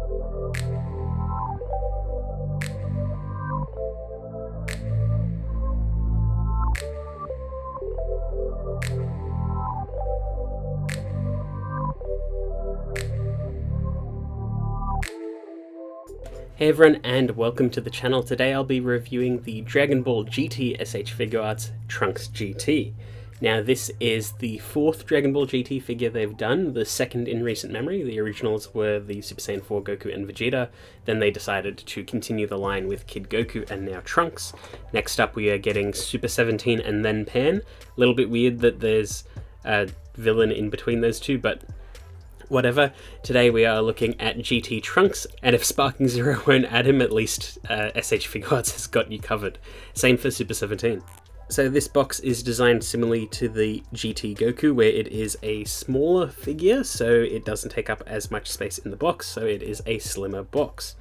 Hey everyone, and welcome to the channel. Today I'll be reviewing the Dragon Ball GT S.H.Figuarts Trunks GT. Now this is the fourth Dragon Ball GT figure they've done, the second in recent memory. The originals were the Super Saiyan 4 Goku and Vegeta, then they decided to continue the line with Kid Goku and now Trunks. Next up we are getting Super 17 and then Pan. A little bit weird that there's a villain in between those two, but whatever. Today we are looking at GT Trunks, and if Sparking Zero won't add him, at least S.H.Figuarts has got you covered. Same for Super 17. So this box is designed similarly to the GT Goku, where it is a smaller figure, so it doesn't take up as much space in the box, so it is a slimmer box.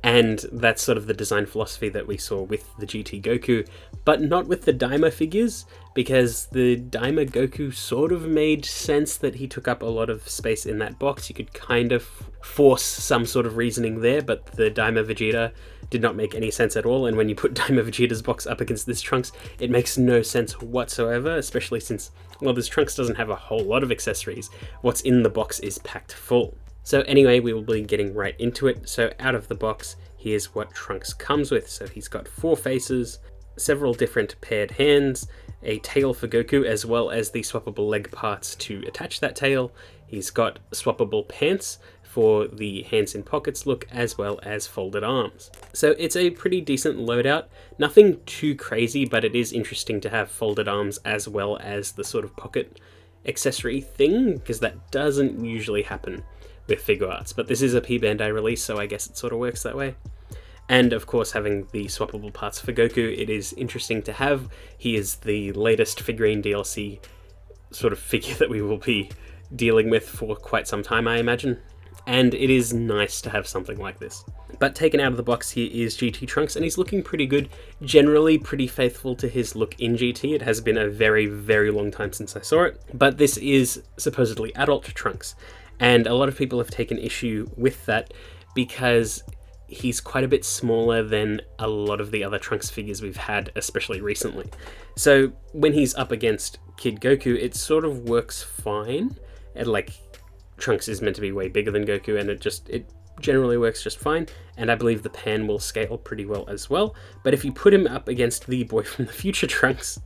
And that's sort of the design philosophy that we saw with the GT Goku, but not with the Daima figures, because the Daima Goku sort of made sense that he took up a lot of space in that box. You could kind of force some sort of reasoning there, but the Daima Vegeta did not make any sense at all, and when you put Daima Vegeta's box up against this Trunks, it makes no sense whatsoever, especially since, well, this Trunks doesn't have a whole lot of accessories. What's in the box is packed full. So anyway, we will be getting right into it. So out of the box, here's what Trunks comes with. So he's got 4 faces, several different paired hands, a tail for Goku, as well as the swappable leg parts to attach that tail. He's got swappable pants for the hands in pockets look, as well as folded arms. So it's a pretty decent loadout. Nothing too crazy, but it is interesting to have folded arms as well as the sort of pocket accessory thing, because that doesn't usually happen with Figuarts, but this is a P-Bandai release, so I guess it sort of works that way. And of course, having the swappable parts for Goku, it is interesting to have. He is the latest figurine DLC sort of figure that we will be dealing with for quite some time, I imagine. And it is nice to have something like this. But taken out of the box here is GT Trunks, and he's looking pretty good. Generally pretty faithful to his look in GT. It has been a very, very long time since I saw it. But this is supposedly adult Trunks. And a lot of people have taken issue with that because he's quite a bit smaller than a lot of the other Trunks figures we've had, especially recently. So when he's up against Kid Goku, it sort of works fine. And like, Trunks is meant to be way bigger than Goku, and it generally works just fine. And I believe the pan will scale pretty well as well. But if you put him up against the Boy from the Future Trunks,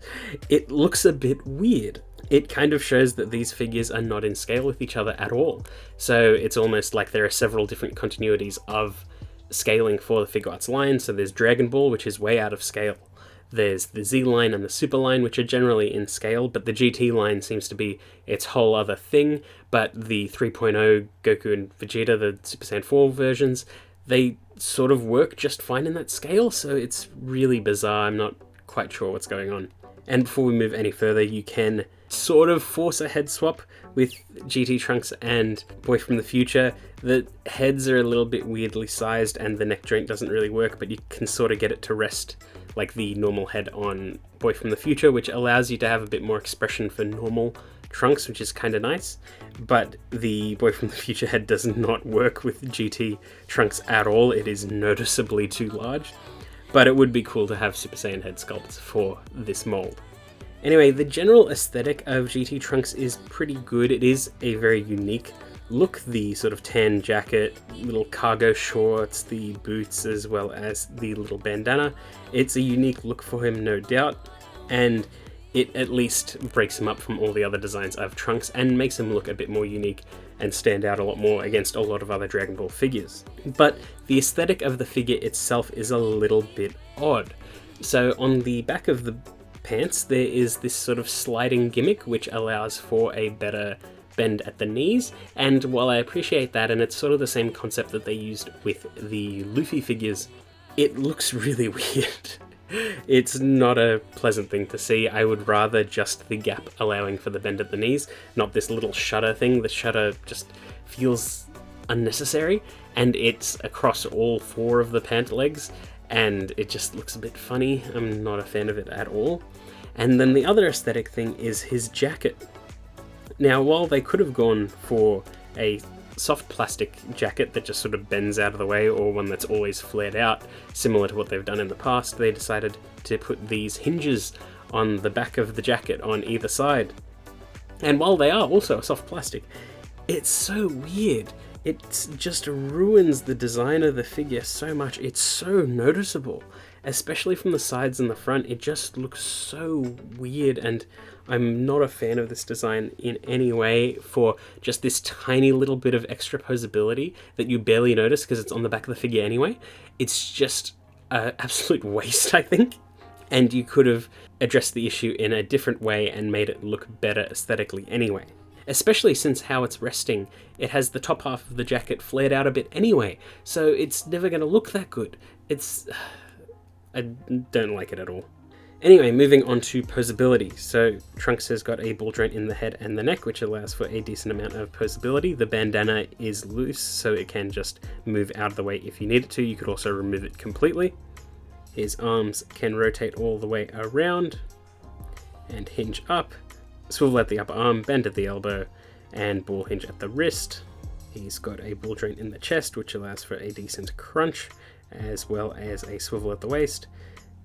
it looks a bit weird. It kind of shows that these figures are not in scale with each other at all. So it's almost like there are several different continuities of scaling for the Figuarts line. So there's Dragon Ball, which is way out of scale. There's the Z line and the Super line, which are generally in scale, but the GT line seems to be its whole other thing. But the 3.0 Goku and Vegeta, the Super Saiyan 4 versions, they sort of work just fine in that scale, so it's really bizarre. I'm not quite sure what's going on. And before we move any further, you can sort of force a head swap with GT Trunks and Boy from the Future. The heads are a little bit weirdly sized and the neck joint doesn't really work, but you can sort of get it to rest like the normal head on Boy from the Future, which allows you to have a bit more expression for normal Trunks, which is kind of nice. But the Boy from the Future head does not work with GT Trunks at all. It is noticeably too large. But it would be cool to have Super Saiyan head sculpts for this mold. Anyway, the general aesthetic of GT Trunks is pretty good. It is a very unique look. The sort of tan jacket, little cargo shorts, the boots, as well as the little bandana. It's a unique look for him, no doubt. And it at least breaks him up from all the other designs of Trunks and makes him look a bit more unique and stand out a lot more against a lot of other Dragon Ball figures. But the aesthetic of the figure itself is a little bit odd. So on the back of the pants, there is this sort of sliding gimmick which allows for a better bend at the knees, and while I appreciate that, and it's sort of the same concept that they used with the Luffy figures, it looks really weird. It's not a pleasant thing to see. I would rather just the gap allowing for the bend at the knees, not this little shutter thing. The shutter just feels unnecessary, and it's across all 4 of the pant legs, and it just looks a bit funny. I'm not a fan of it at all. And then the other aesthetic thing is his jacket. Now, while they could have gone for a soft plastic jacket that just sort of bends out of the way, or one that's always flared out, similar to what they've done in the past, they decided to put these hinges on the back of the jacket on either side. And while they are also a soft plastic, it's so weird. It just ruins the design of the figure so much. It's so noticeable, especially from the sides and the front. It just looks so weird, and I'm not a fan of this design in any way for just this tiny little bit of extra posability that you barely notice because it's on the back of the figure anyway. It's just an absolute waste, I think. And you could have addressed the issue in a different way and made it look better aesthetically anyway. Especially since how it's resting, it has the top half of the jacket flared out a bit anyway, so it's never going to look that good. I don't like it at all. Anyway, moving on to posability. So Trunks has got a ball joint in the head and the neck, which allows for a decent amount of posability. The bandana is loose, so it can just move out of the way if you need it to. You could also remove it completely. His arms can rotate all the way around and hinge up, swivel at the upper arm, bend at the elbow, and ball hinge at the wrist. He's got a ball joint in the chest, which allows for a decent crunch, as well as a swivel at the waist.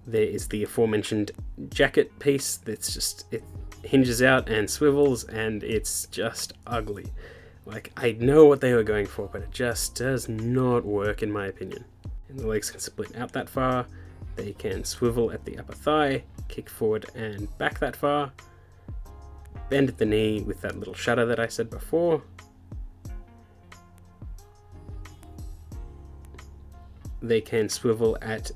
There is the aforementioned jacket piece it hinges out and swivels, and it's just ugly. Like, I know what they were going for, but it just does not work in my opinion. And the legs can split out that far. They can swivel at the upper thigh, kick forward and back that far, bend at the knee with that little shudder that I said before. They can swivel at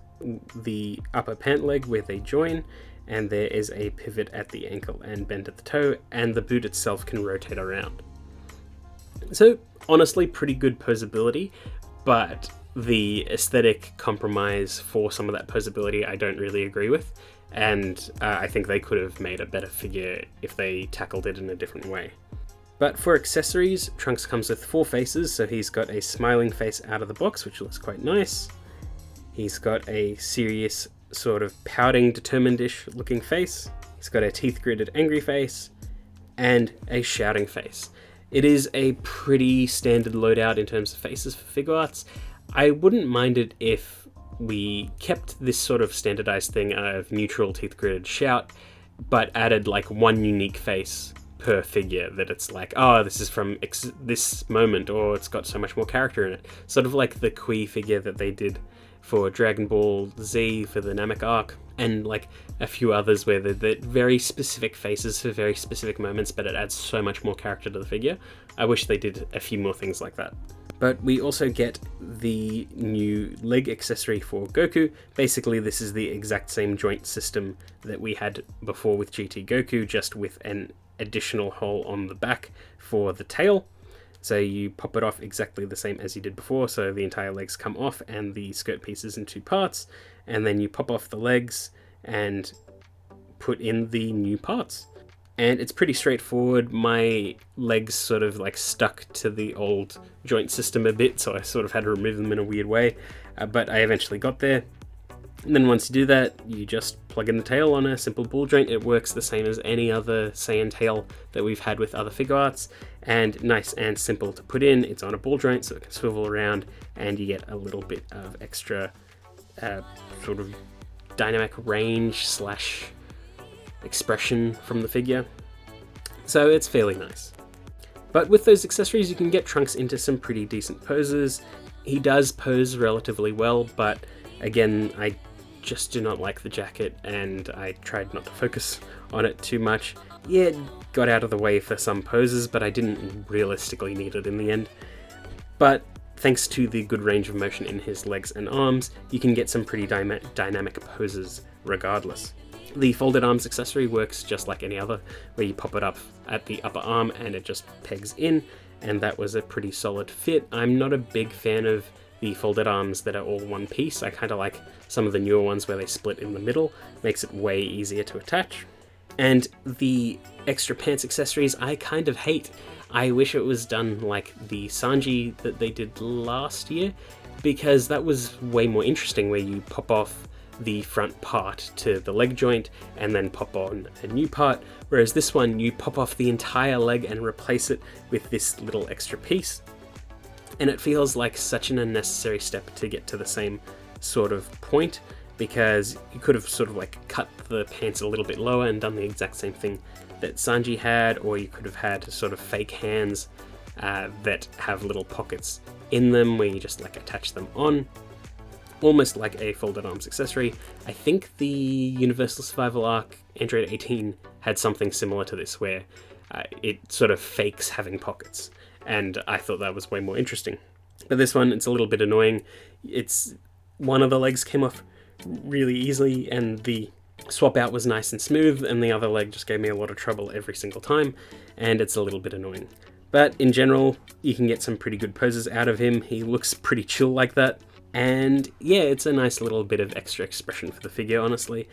the upper pant leg where they join, and there is a pivot at the ankle and bend at the toe, and the boot itself can rotate around. So honestly, pretty good posability, but the aesthetic compromise for some of that posability I don't really agree with, and I think they could have made a better figure if they tackled it in a different way. But for accessories, Trunks comes with 4 faces, so he's got a smiling face out of the box, which looks quite nice. He's got a serious, sort of pouting, determined-ish looking face. He's got a teeth-gritted angry face, and a shouting face. It is a pretty standard loadout in terms of faces for Figuarts. I wouldn't mind it if we kept this sort of standardized thing of neutral teeth-gritted shout, but added like one unique face per figure that it's like, oh, this is from this moment, or it's got so much more character in it. Sort of like the Kui figure that they did for Dragon Ball Z for the Namek arc, and like a few others where they're very specific faces for very specific moments, but it adds so much more character to the figure. I wish they did a few more things like that. But we also get the new leg accessory for Goku. Basically, this is the exact same joint system that we had before with GT Goku, just with an additional hole on the back for the tail. So you pop it off exactly the same as you did before, so the entire legs come off and the skirt piece is in 2 parts, and then you pop off the legs and put in the new parts. And it's pretty straightforward. My legs sort of like stuck to the old joint system a bit, so I sort of had to remove them in a weird way, but I eventually got there. And then once you do that, you just plug in the tail on a simple ball joint. It works the same as any other Saiyan tail that we've had with other Figuarts, and nice and simple to put in. It's on a ball joint, so it can swivel around, and you get a little bit of extra sort of dynamic range / expression from the figure. So it's fairly nice. But with those accessories, you can get Trunks into some pretty decent poses. He does pose relatively well, but again, I just do not like the jacket, and I tried not to focus on it too much. Yeah, it got out of the way for some poses, but I didn't realistically need it in the end. But thanks to the good range of motion in his legs and arms, you can get some pretty dynamic poses regardless. The folded arms accessory works just like any other, where you pop it up at the upper arm and it just pegs in, and that was a pretty solid fit. I'm not a big fan of the folded arms that are all one piece. I kind of like some of the newer ones where they split in the middle. Makes it way easier to attach. And the extra pants accessories I kind of hate. I wish it was done like the Sanji that they did last year, because that was way more interesting, where you pop off the front part to the leg joint and then pop on a new part, whereas this one you pop off the entire leg and replace it with this little extra piece. And it feels like such an unnecessary step to get to the same sort of point, because you could have sort of like cut the pants a little bit lower and done the exact same thing that Sanji had, or you could have had sort of fake hands that have little pockets in them where you just like attach them on, almost like a folded arms accessory. I think the Universal Survival Arc Android 18 had something similar to this, where it sort of fakes having pockets, and I thought that was way more interesting. But this one, it's a little bit annoying. It's one of the legs came off really easily, and the swap out was nice and smooth, and the other leg just gave me a lot of trouble every single time, and it's a little bit annoying. But in general, you can get some pretty good poses out of him. He looks pretty chill like that. And yeah, it's a nice little bit of extra expression for the figure, honestly,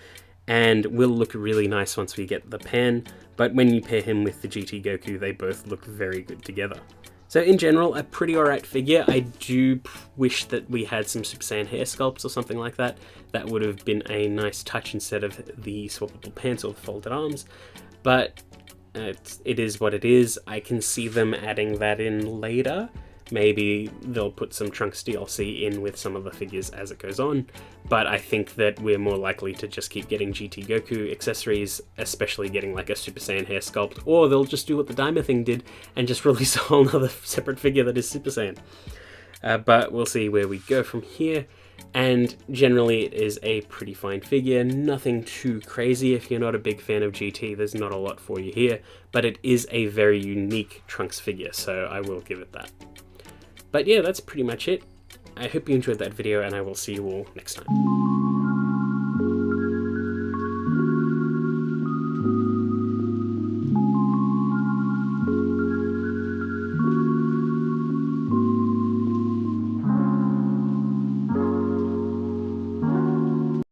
and will look really nice once we get the pan, but when you pair him with the GT Goku, they both look very good together. So in general, a pretty alright figure. I do wish that we had some Super Saiyan hair sculpts or something like that. That would have been a nice touch instead of the swappable pants or the folded arms, but it is what it is. I can see them adding that in later. Maybe they'll put some Trunks DLC in with some of the figures as it goes on, but I think that we're more likely to just keep getting GT Goku accessories, especially getting like a Super Saiyan hair sculpt, or they'll just do what the Daima thing did and just release a whole other separate figure that is Super Saiyan. But we'll see where we go from here, and generally it is a pretty fine figure, nothing too crazy. If you're not a big fan of GT, there's not a lot for you here, but it is a very unique Trunks figure, so I will give it that. But yeah, that's pretty much it. I hope you enjoyed that video, and I will see you all next time.